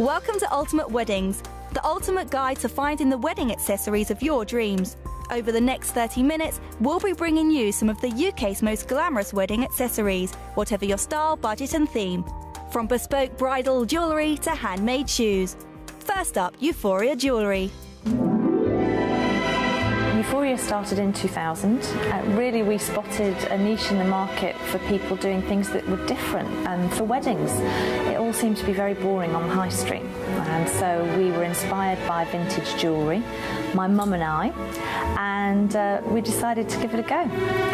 Welcome to Ultimate Weddings, the ultimate guide to finding the wedding accessories of your dreams. Over the next 30 minutes, we'll be bringing you some of the UK's most glamorous wedding accessories, whatever your style, budget and theme. From bespoke bridal jewellery to handmade shoes. First up, Euphoria Jewellery. Euphoria started in 2000. Really, we spotted a niche in the market for people doing things that were different. For weddings, it all seemed to be very boring on the high street. And so we were inspired by vintage jewellery, my mum and I, and we decided to give it a go.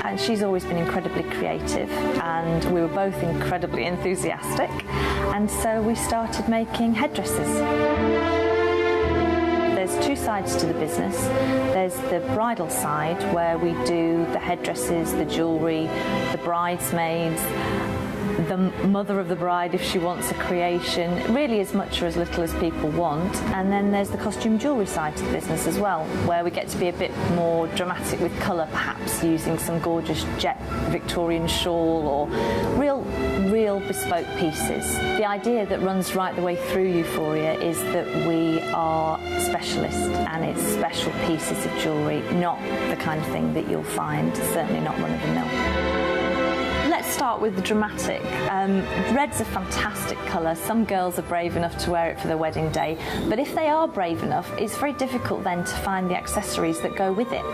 And she's always been incredibly creative, and we were both incredibly enthusiastic. And so we started making headdresses. There's two sides to the business. There's the bridal side, where we do the headdresses, the jewellery, the bridesmaids, the mother of the bride if she wants a creation, really as much or as little as people want. And then there's the costume jewellery side to the business as well, where we get to be a bit more dramatic with colour, perhaps using some gorgeous jet Victorian shawl or real bespoke pieces. The idea that runs right the way through Euphoria is that we are specialists, and it's special pieces of jewellery, not the kind of thing that you'll find, certainly not run of the mill. Let's start with the dramatic. Red's a fantastic colour. Some girls are brave enough to wear it for their wedding day, but if they are brave enough, it's very difficult then to find the accessories that go with it.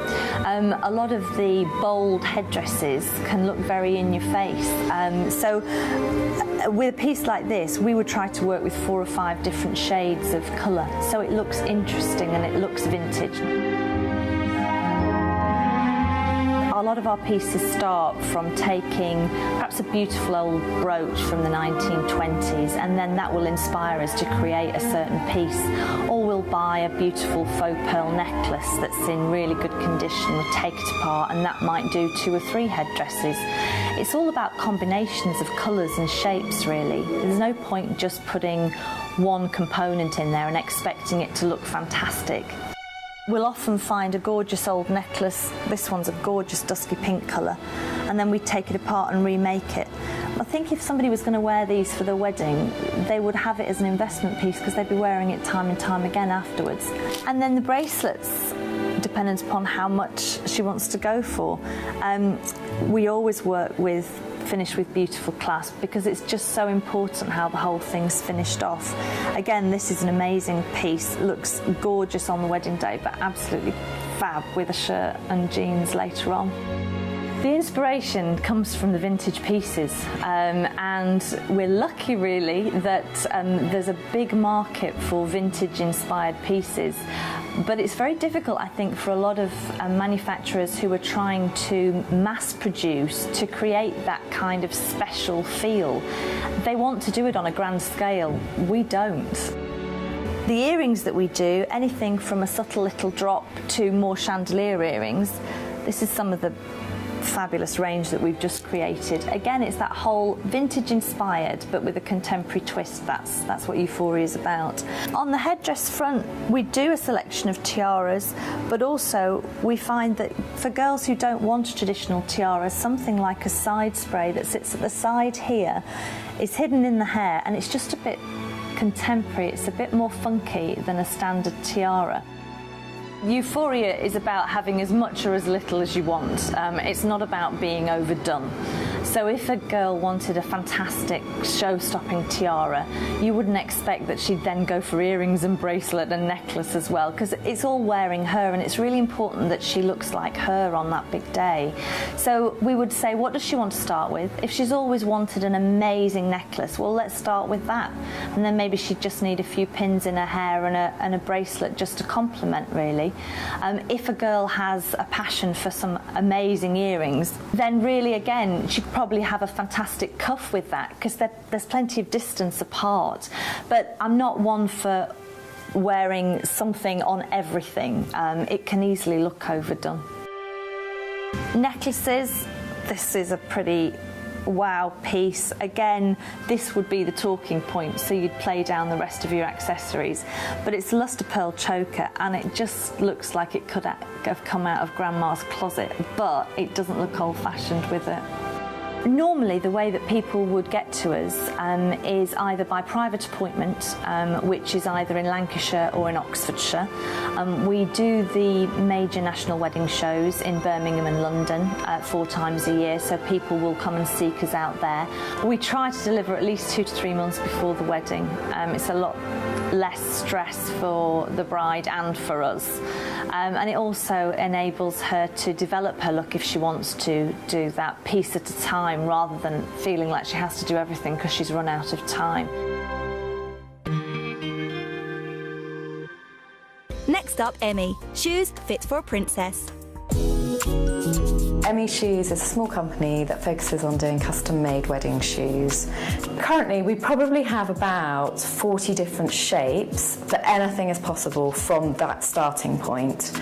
A lot of the bold headdresses can look very in your face. So with a piece like this, we would try to work with 4 or 5 different shades of colour, so it looks interesting and it looks vintage. A lot of our pieces start from taking perhaps a beautiful old brooch from the 1920s, and then that will inspire us to create a certain piece. Or we'll buy a beautiful faux pearl necklace that's in really good condition, we'll take it apart, and that might do 2 or 3 headdresses. It's all about combinations of colours and shapes, really. There's no point just putting one component in there and expecting it to look fantastic. We'll often find a gorgeous old necklace, this one's a gorgeous dusky pink colour, and then we take it apart and remake it. I think if somebody was going to wear these for their wedding, they would have it as an investment piece because they'd be wearing it time and time again afterwards. And then the bracelets, dependent upon how much she wants to go for. We always finish with beautiful clasp because it's just so important how the whole thing's finished off. Again, this is an amazing piece, looks gorgeous on the wedding day, but absolutely fab with a shirt and jeans later on. The inspiration comes from the vintage pieces, and we're lucky really that there's a big market for vintage inspired pieces. But it's very difficult, I think, for a lot of manufacturers who are trying to mass produce to create that kind of special feel. They want to do it on a grand scale. We don't. The earrings that we do, anything from a subtle little drop to more chandelier earrings, this is some of the fabulous range that we've just created. Again, it's that whole vintage inspired but with a contemporary twist. That's what Euphoria is about. On the headdress front, we do a selection of tiaras, but also we find that for girls who don't want a traditional tiara, something like a side spray that sits at the side here is hidden in the hair, and it's just a bit contemporary. It's a bit more funky than a standard tiara. Euphoria is about having as much or as little as you want. It's not about being overdone. So if a girl wanted a fantastic show-stopping tiara, you wouldn't expect that she'd then go for earrings and bracelet and necklace as well, because it's all wearing her, and it's really important that she looks like her on that big day. So we would say, what does she want to start with? If she's always wanted an amazing necklace, well, let's start with that. And then maybe she'd just need a few pins in her hair and a bracelet just to complement, really. If a girl has a passion for some amazing earrings, then really, again, she could probably have a fantastic cuff with that, because there's plenty of distance apart. But I'm not one for wearing something on everything. It can easily look overdone. Necklaces, this is a pretty wow piece. Again, this would be the talking point, so you'd play down the rest of your accessories. But it's a luster pearl choker, and it just looks like it could have come out of Grandma's closet, but it doesn't look old-fashioned with it. Normally, the way that people would get to us is either by private appointment, which is either in Lancashire or in Oxfordshire. We do the major national wedding shows in Birmingham and London 4 times a year, so people will come and seek us out there. We try to deliver at least 2 to 3 months before the wedding. It's a lot less stress for the bride and for us. And it also enables her to develop her look if she wants to do that piece at a time, rather than feeling like she has to do everything because she's run out of time. Next up, EMMY, shoes fit for a princess. EMMY Shoes is a small company that focuses on doing custom-made wedding shoes. Currently, we probably have about 40 different shapes, but anything is possible from that starting point.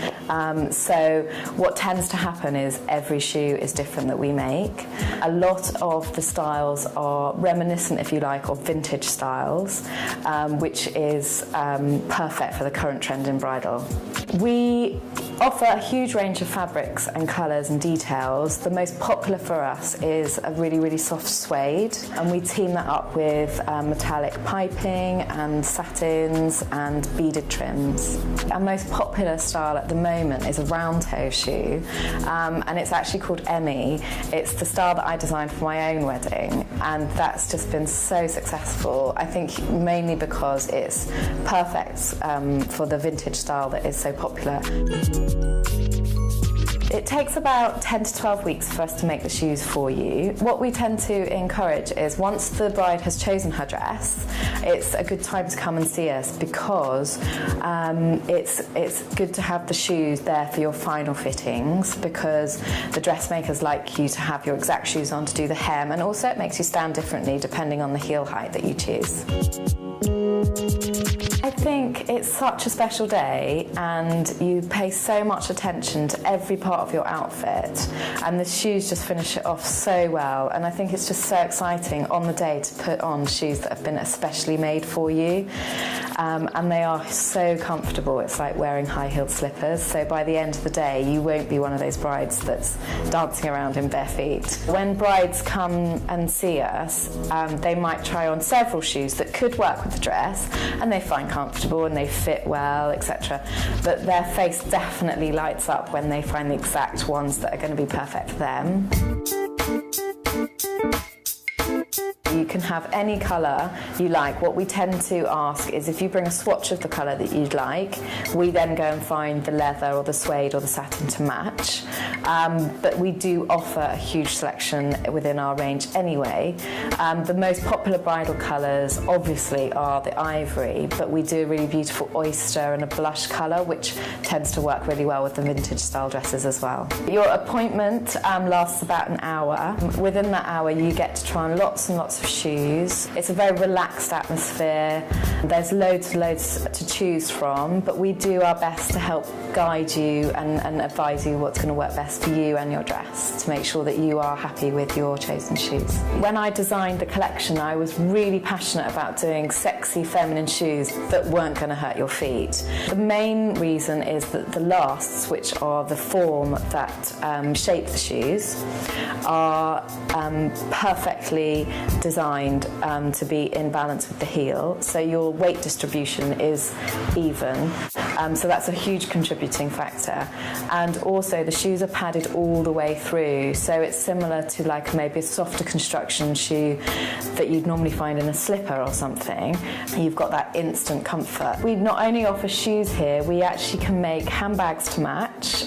So what tends to happen is every shoe is different that we make. A lot of the styles are reminiscent, if you like, of vintage styles, which is perfect for the current trend in bridal. We offer a huge range of fabrics and colours and details. The most popular for us is a really, really soft suede, and we team that up with metallic piping and satins and beaded trims. Our most popular style at the moment is a round toe shoe, and it's actually called EMMY. It's the style that I designed for my own wedding, and that's just been so successful. I think mainly because it's perfect for the vintage style that is so popular. It takes about 10 to 12 weeks for us to make the shoes for you. What we tend to encourage is once the bride has chosen her dress, it's a good time to come and see us, because it's good to have the shoes there for your final fittings, because the dressmakers like you to have your exact shoes on to do the hem, and also it makes you stand differently depending on the heel height that you choose. I think it's such a special day, and you pay so much attention to every part of your outfit, and the shoes just finish it off so well. And I think it's just so exciting on the day to put on shoes that have been especially made for you, and they are so comfortable. It's like wearing high-heeled slippers, so by the end of the day you won't be one of those brides that's dancing around in bare feet. When brides come and see us, they might try on several shoes that could work with the dress, and they find comfortable and they fit well, etc. But their face definitely lights up when they find the exact ones that are going to be perfect for them. You can have any colour you like. What we tend to ask is if you bring a swatch of the colour that you'd like, we then go and find the leather or the suede or the satin to match. But we do offer a huge selection within our range anyway. The most popular bridal colours obviously are the ivory, but we do a really beautiful oyster and a blush colour, which tends to work really well with the vintage style dresses as well. Your appointment lasts about an hour. Within that hour you get to try on lots and lots of shoes. It's a very relaxed atmosphere. There's loads to choose from, but we do our best to help guide you and advise you what's going to work best for you and your dress, to make sure that you are happy with your chosen shoes. When I designed the collection, I was really passionate about doing sexy feminine shoes that weren't going to hurt your feet. The main reason is that the lasts, which are the form that shape the shoes, are perfectly designed to be in balance with the heel, so your weight distribution is even, so that's a huge contributing factor. And also the shoes are padded all the way through, so it's similar to like maybe a softer construction shoe that you'd normally find in a slipper or something. You've got that instant comfort. We not only offer shoes here, we actually can make handbags to match,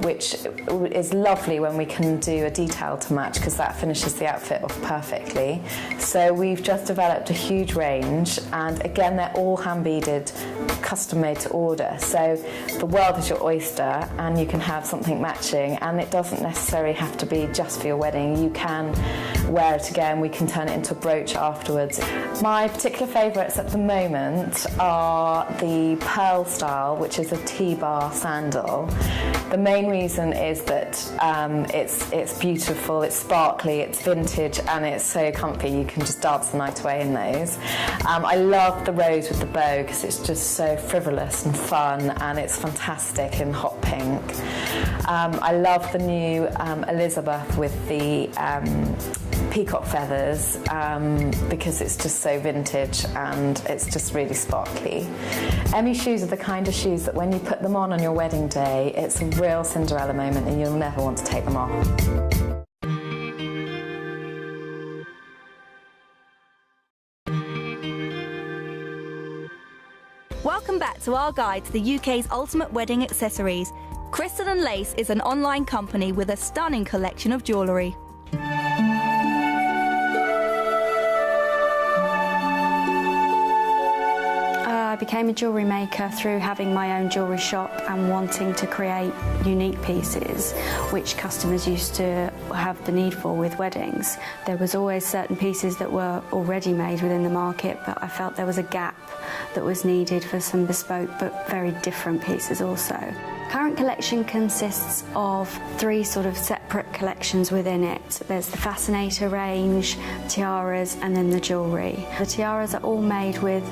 which is lovely when we can do a detail to match, because that finishes the outfit off perfectly. So we've just developed a huge range, and again they're all hand beaded, custom made to order, so the world is your oyster, and you can have something matching, and it doesn't necessarily have to be just for your wedding. You can wear it again, we can turn it into a brooch afterwards. My particular favourites at the moment are the pearl style, which is a T-bar sandal. The main reason is that it's beautiful, it's sparkly, it's vintage, and it's so comfy. You can just dance the night away in those. I love the rose with the bow because it's just so frivolous and fun, and it's fantastic in hot pink. I love the new Elizabeth with the peacock feathers because it's just so vintage and it's just really sparkly. EMMY shoes are the kind of shoes that when you put them on your wedding day, it's a real Cinderella moment and you'll never want to take them off. Welcome back to our guide to the UK's ultimate wedding accessories. Crystal & Lace is an online company with a stunning collection of jewellery. I became a jewellery maker through having my own jewellery shop and wanting to create unique pieces which customers used to have the need for with weddings. There was always certain pieces that were already made within the market, but I felt there was a gap that was needed for some bespoke but very different pieces also. Current collection consists of 3 sort of separate collections within it. There's the Fascinator range, tiaras, and then the jewellery. The tiaras are all made with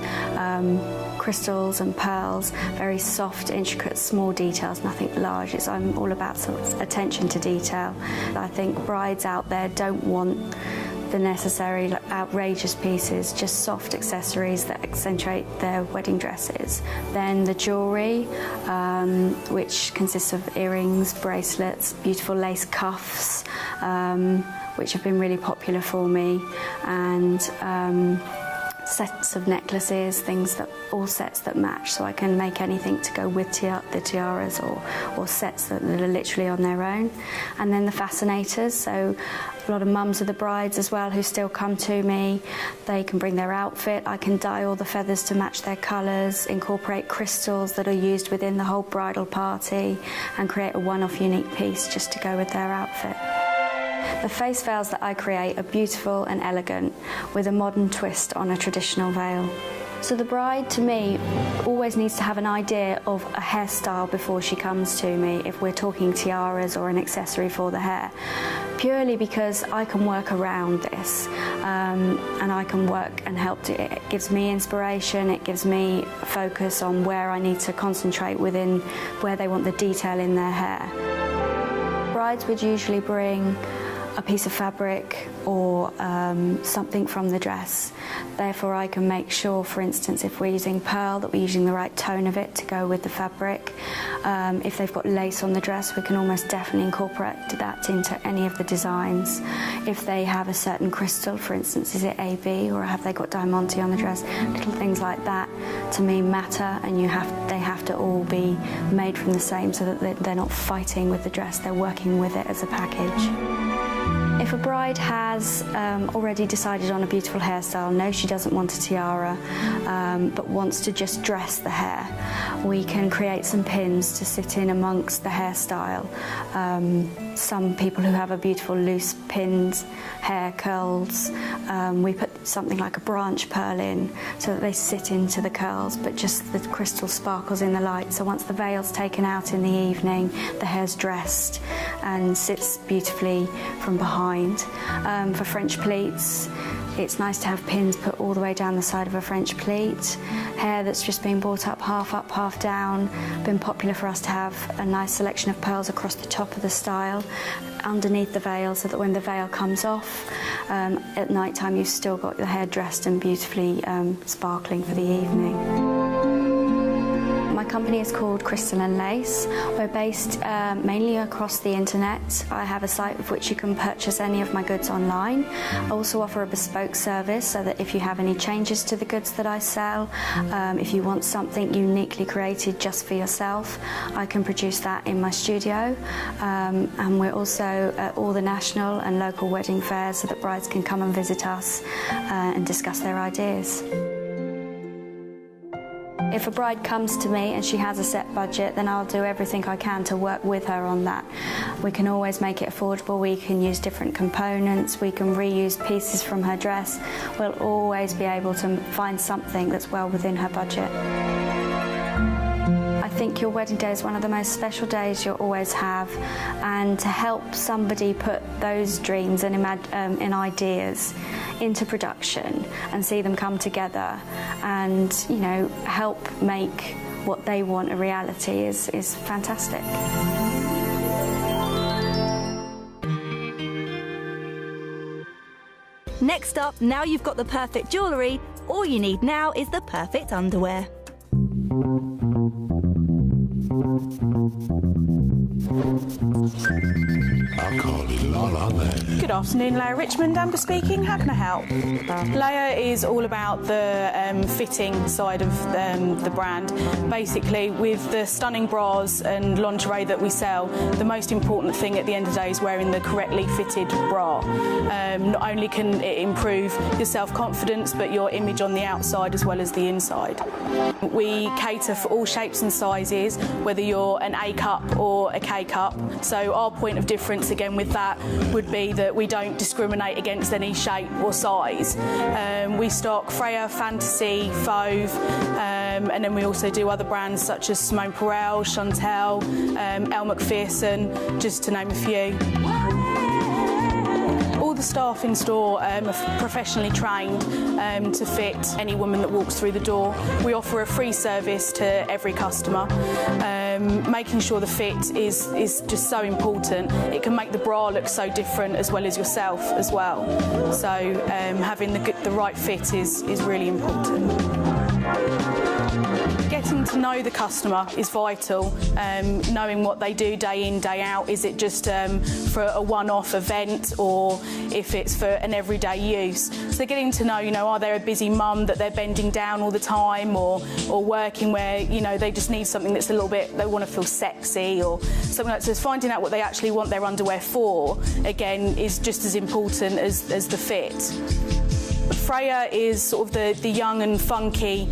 crystals and pearls, very soft, intricate, small details, nothing large. I'm all about sort of attention to detail. I think brides out there don't want the necessary outrageous pieces, just soft accessories that accentuate their wedding dresses. Then the jewellery, which consists of earrings, bracelets, beautiful lace cuffs, which have been really popular for me, and sets of necklaces, all sets that match, so I can make anything to go with the tiaras or sets that are literally on their own. And then the fascinators, so a lot of mums of the brides as well who still come to me. They can bring their outfit, I can dye all the feathers to match their colours, incorporate crystals that are used within the whole bridal party and create a one-off unique piece just to go with their outfit. The face veils that I create are beautiful and elegant with a modern twist on a traditional veil. So the bride, to me, always needs to have an idea of a hairstyle before she comes to me, if we're talking tiaras or an accessory for the hair, purely because I can work around this and I can work and help. It gives me inspiration, it gives me focus on where I need to concentrate within where they want the detail in their hair. Brides would usually bring a piece of fabric or something from the dress. Therefore I can make sure, for instance, if we're using pearl, that we're using the right tone of it to go with the fabric. If they've got lace on the dress, we can almost definitely incorporate that into any of the designs. If they have a certain crystal, for instance, is it AB or have they got diamante on the dress? Little things like that to me matter, and they have to all be made from the same so that they're not fighting with the dress, they're working with it as a package. If a bride has already decided on a beautiful hairstyle, knows she doesn't want a tiara, but wants to just dress the hair, we can create some pins to sit in amongst the hairstyle. Some people who have a beautiful loose pinned hair curls, we put something like a branch pearl in so that they sit into the curls, but just the crystal sparkles in the light. So once the veil's taken out in the evening, the hair's dressed and sits beautifully from behind. For French pleats, it's nice to have pins put all the way down the side of a French pleat. Hair that's just been brought up, half down. Been popular for us to have a nice selection of pearls across the top of the style, underneath the veil, so that when the veil comes off, at night time you've still got the hair dressed and beautifully sparkling for the evening. My company is called Crystal & Lace. We're based mainly across the internet. I have a site with which you can purchase any of my goods online. I also offer a bespoke service so that if you have any changes to the goods that I sell, if you want something uniquely created just for yourself, I can produce that in my studio. And we're also at all the national and local wedding fairs so that brides can come and visit us and discuss their ideas. If a bride comes to me and she has a set budget, then I'll do everything I can to work with her on that. We can always make it affordable, we can use different components, we can reuse pieces from her dress. We'll always be able to find something that's well within her budget. I think your wedding day is one of the most special days you'll always have, and to help somebody put those dreams and ideas into production and see them come together and, you know, help make what they want a reality is fantastic. Next up, now you've got the perfect jewellery, all you need now is the perfect underwear. I call it Leila Underwear. Good afternoon, Leila Richmond, Amber speaking. How can I help? Leila is all about the fitting side of the brand. Basically, with the stunning bras and lingerie that we sell, the most important thing at the end of the day is wearing the correctly fitted bra. Not only can it improve your self-confidence, but your image on the outside as well as the inside. We cater for all shapes and sizes, whether you're an A cup or a K cup. So our point of difference again with that would be that we don't discriminate against any shape or size. We stock Freya, Fantasy, Fauve, and then we also do other brands such as Simone Perel, Chantel, Elle Macpherson, just to name a few. All the staff in store are professionally trained to fit any woman that walks through the door. We offer a free service to every customer. Making sure the fit is just so important. It can make the bra look so different as well as yourself as well. So having the right fit is really important. Getting to know the customer is vital, knowing what they do day in, day out. Is it just for a one-off event, or if it's for an everyday use? So getting to know, are they a busy mum that they're bending down all the time, or working where, they just need something that's a little bit, they want to feel sexy or something like that. So finding out what they actually want their underwear for, again, is just as important as the fit. Freya is sort of the young and funky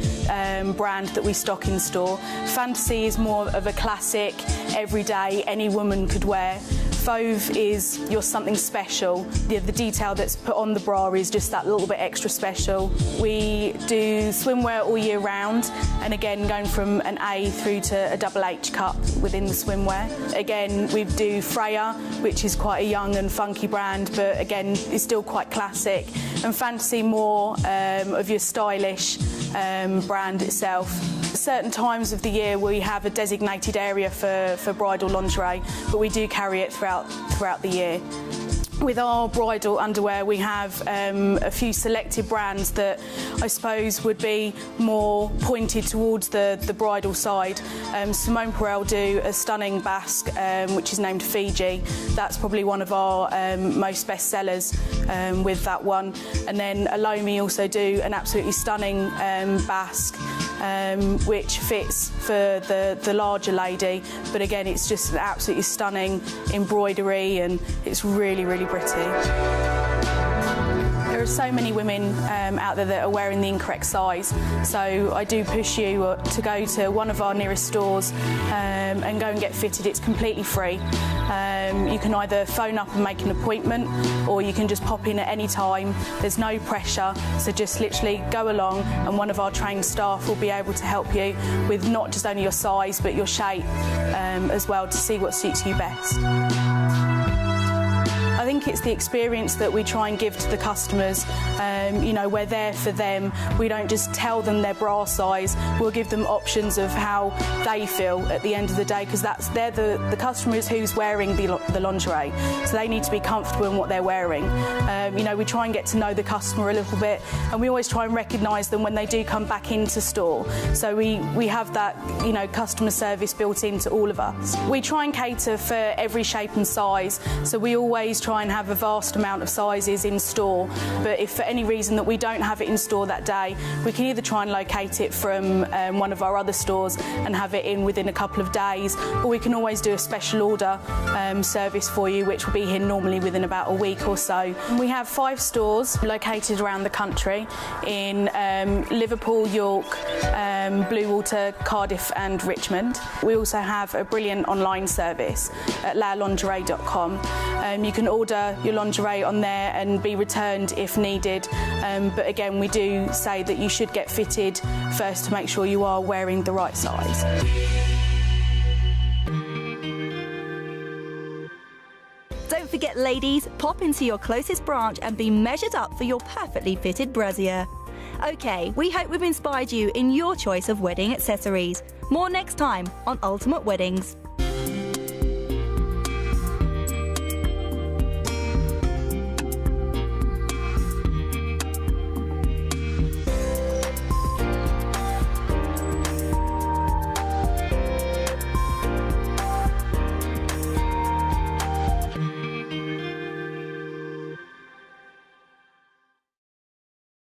brand that we stock in store. Fantasy is more of a classic, everyday, any woman could wear. Fauve is your something special. The detail that's put on the bra is just that little bit extra special. We do swimwear all year round, and again going from an A through to a double H cup within the swimwear. Again, we do Freya, which is quite a young and funky brand, but again is still quite classic. And Fantasy more of your stylish brand itself. Certain times of the year we have a designated area for bridal lingerie, but we do carry it throughout the year. With our bridal underwear, we have a few selected brands that I suppose would be more pointed towards the bridal side. Simone Perel do a stunning basque, which is named Fiji. That's probably one of our most best sellers with that one. And then EMMY also do an absolutely stunning basque, which fits for the larger lady. But again, it's just an absolutely stunning embroidery, and it's really, really pretty. There are so many women out there that are wearing the incorrect size, so I do push you to go to one of our nearest stores and go and get fitted. It's completely free. You can either phone up and make an appointment, or you can just pop in at any time. There's no pressure, so just literally go along and one of our trained staff will be able to help you with not just only your size but your shape as well, to see what suits you best. I think it's the experience that we try and give to the customers. We're there for them. We don't just tell them their bra size. We'll give them options of how they feel at the end of the day, because they're the customers who's wearing the lingerie, so they need to be comfortable in what they're wearing. We try and get to know the customer a little bit, and we always try and recognise them when they do come back into store. So we have that customer service built into all of us. We try and cater for every shape and size, so we always try and have a vast amount of sizes in store, but if for any reason that we don't have it in store that day, we can either try and locate it from one of our other stores and have it in within a couple of days, or we can always do a special order service for you, which will be here normally within about a week or so. We have 5 stores located around the country in Liverpool, York, Bluewater, Cardiff and Richmond. We also have a brilliant online service at leilalingerie.com. You can order your lingerie on there and be returned if needed, but again we do say that you should get fitted first to make sure you are wearing the right size. Don't forget, ladies, pop into your closest branch and be measured up for your perfectly fitted brassiere. OK, we hope we've inspired you in your choice of wedding accessories. More next time on Ultimate Weddings.